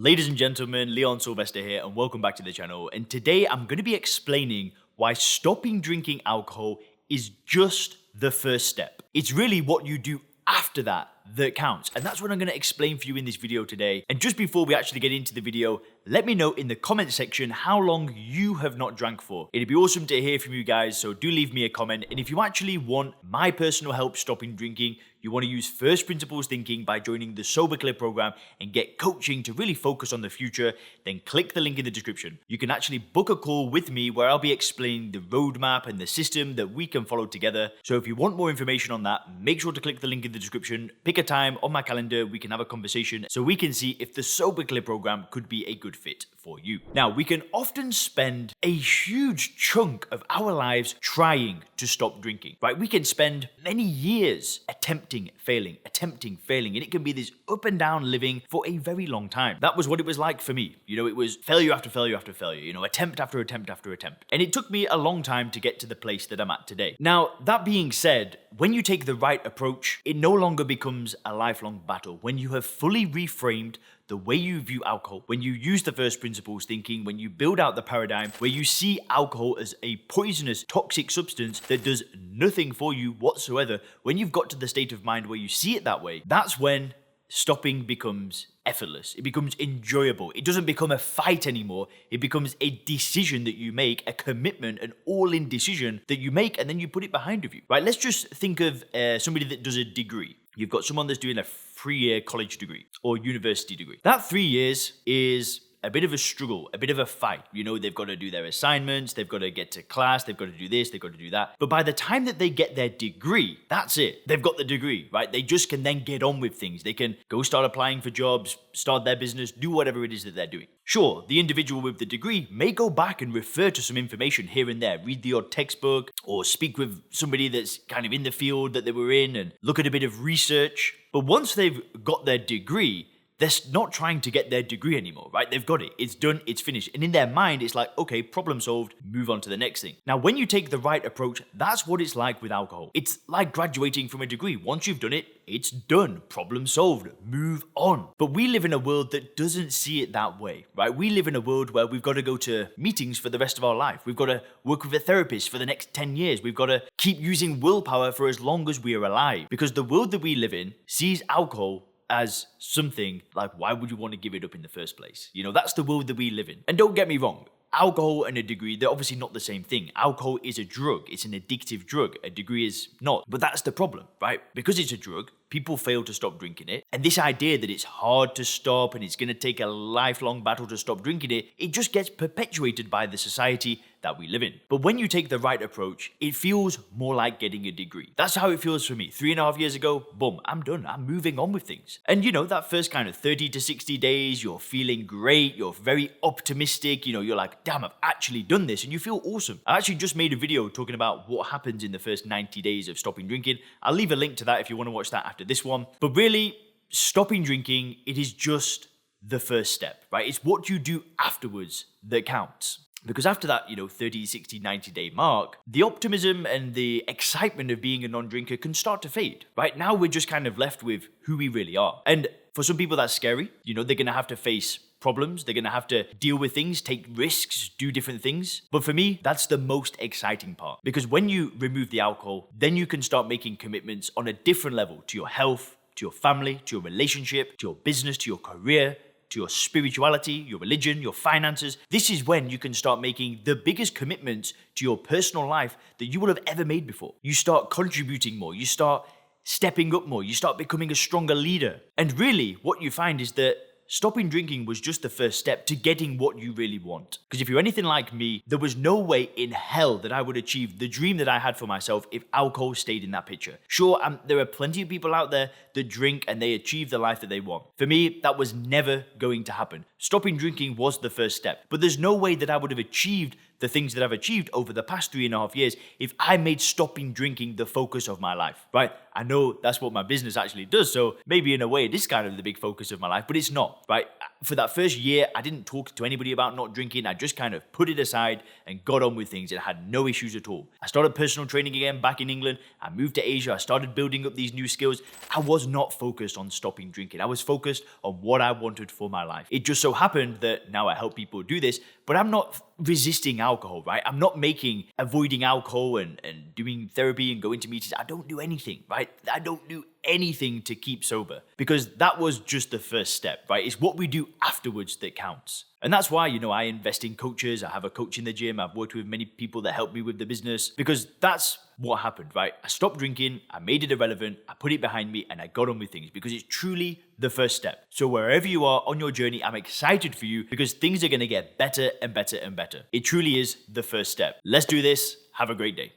Ladies and gentlemen, Leon Sylvester here and welcome back to the channel. And today I'm going to be explaining why stopping drinking alcohol is just the first step. It's really what you do after that counts. And that's what I'm going to explain for you in this video today. And just before we actually get into the video, let me know in the comment section how long you have not drank for. It'd be awesome to hear from you guys, so do leave me a comment. And if you actually want my personal help stopping drinking, you want to use first principles thinking by joining the Sober Clear program and get coaching to really focus on the future, then click the link in the description. You can actually book a call with me where I'll be explaining the roadmap and the system that we can follow together. So if you want more information on that, make sure to click the link in the description, pick a time on my calendar, we can have a conversation so we can see if the Sober Clear program could be a good fit for you. Now, we can often spend a huge chunk of our lives trying to stop drinking, right? We can spend many years attempting, failing, and it can be this up and down living for a very long time. That was what it was like for me. You know, it was failure after failure after failure, you know, attempt after attempt after attempt. And it took me a long time to get to the place that I'm at today. Now, that being said, when you take the right approach, it no longer becomes a lifelong battle. When you have fully reframed the way you view alcohol, when you use the first principles thinking, when you build out the paradigm where you see alcohol as a poisonous, toxic substance that does nothing for you whatsoever, when you've got to the state of mind where you see it that way, that's when stopping becomes effortless. It becomes enjoyable. It doesn't become a fight anymore. It becomes a decision that you make, a commitment, an all-in decision that you make, and then you put it behind of you, right? Let's just think of somebody that does a degree. You've got someone that's doing a 3-year college degree or university degree. That 3 years is a bit of a struggle, a bit of a fight. You know, they've got to do their assignments, they've got to get to class, they've got to do this, they've got to do that. But by the time that they get their degree, that's it. They've got the degree, right? They just can then get on with things. They can go start applying for jobs, start their business, do whatever it is that they're doing. Sure, the individual with the degree may go back and refer to some information here and there, read the odd textbook, or speak with somebody that's kind of in the field that they were in and look at a bit of research. But once they've got their degree, they're not trying to get their degree anymore, right? They've got it. It's done. It's finished. And in their mind, it's like, okay, problem solved. Move on to the next thing. Now, when you take the right approach, that's what it's like with alcohol. It's like graduating from a degree. Once you've done it, it's done. Problem solved. Move on. But we live in a world that doesn't see it that way, right? We live in a world where we've got to go to meetings for the rest of our life. We've got to work with a therapist for the next 10 years. We've got to keep using willpower for as long as we are alive. Because the world that we live in sees alcohol as something like, why would you want to give it up in the first place? You know, that's the world that we live in. And don't get me wrong, alcohol and a degree, they're obviously not the same thing. Alcohol is a drug. It's an addictive drug. A degree is not. But that's the problem, right? Because it's a drug, people fail to stop drinking it. And this idea that it's hard to stop and it's going to take a lifelong battle to stop drinking it, it just gets perpetuated by the society that we live in. But when you take the right approach, it feels more like getting a degree. That's how it feels for me. 3.5 years ago, boom, I'm done. I'm moving on with things. And you know, that first kind of 30 to 60 days, you're feeling great. You're very optimistic. You know, you're like, damn, I've actually done this. And you feel awesome. I actually just made a video talking about what happens in the first 90 days of stopping drinking. I'll leave a link to that if you want to watch that after this one. But really, stopping drinking, it is just the first step, right? It's what you do afterwards that counts. Because after that, you know, 30, 60, 90-day mark, the optimism and the excitement of being a non-drinker can start to fade, right? Now we're just kind of left with who we really are. And for some people, that's scary. You know, they're going to have to face problems. They're going to have to deal with things, take risks, do different things. But for me, that's the most exciting part. Because when you remove the alcohol, then you can start making commitments on a different level to your health, to your family, to your relationship, to your business, to your career, to your spirituality, your religion, your finances. This is when you can start making the biggest commitments to your personal life that you will have ever made before. You start contributing more. You start stepping up more. You start becoming a stronger leader. And really, what you find is that stopping drinking was just the first step to getting what you really want. Because if you're anything like me, there was no way in hell that I would achieve the dream that I had for myself if alcohol stayed in that picture. Sure, there are plenty of people out there that drink and they achieve the life that they want. For me, that was never going to happen. Stopping drinking was the first step. But there's no way that I would have achieved the things that I've achieved over the past 3.5 years if I made stopping drinking the focus of my life, right? I know that's what my business actually does, so maybe in a way it is kind of the big focus of my life, but it's not, right? for that first year, I didn't talk to anybody about not drinking. I just kind of put it aside and got on with things and had no issues at all. I started personal training again back in England. I moved to Asia. I started building up these new skills. I was not focused on stopping drinking. I was focused on what I wanted for my life. It just so happened that now I help people do this, but I'm not resisting alcohol, right? I'm not making avoiding alcohol and doing therapy and going to meetings. I don't do anything, right? I don't do anything to keep sober because that was just the first step, right? It's what we do afterwards that counts. And that's why, I invest in coaches. I have a coach in the gym. I've worked with many people that help me with the business because that's what happened, right? I stopped drinking. I made it irrelevant. I put it behind me and I got on with things because it's truly the first step. So wherever you are on your journey, I'm excited for you because things are going to get better and better and better. It truly is the first step. Let's do this. Have a great day.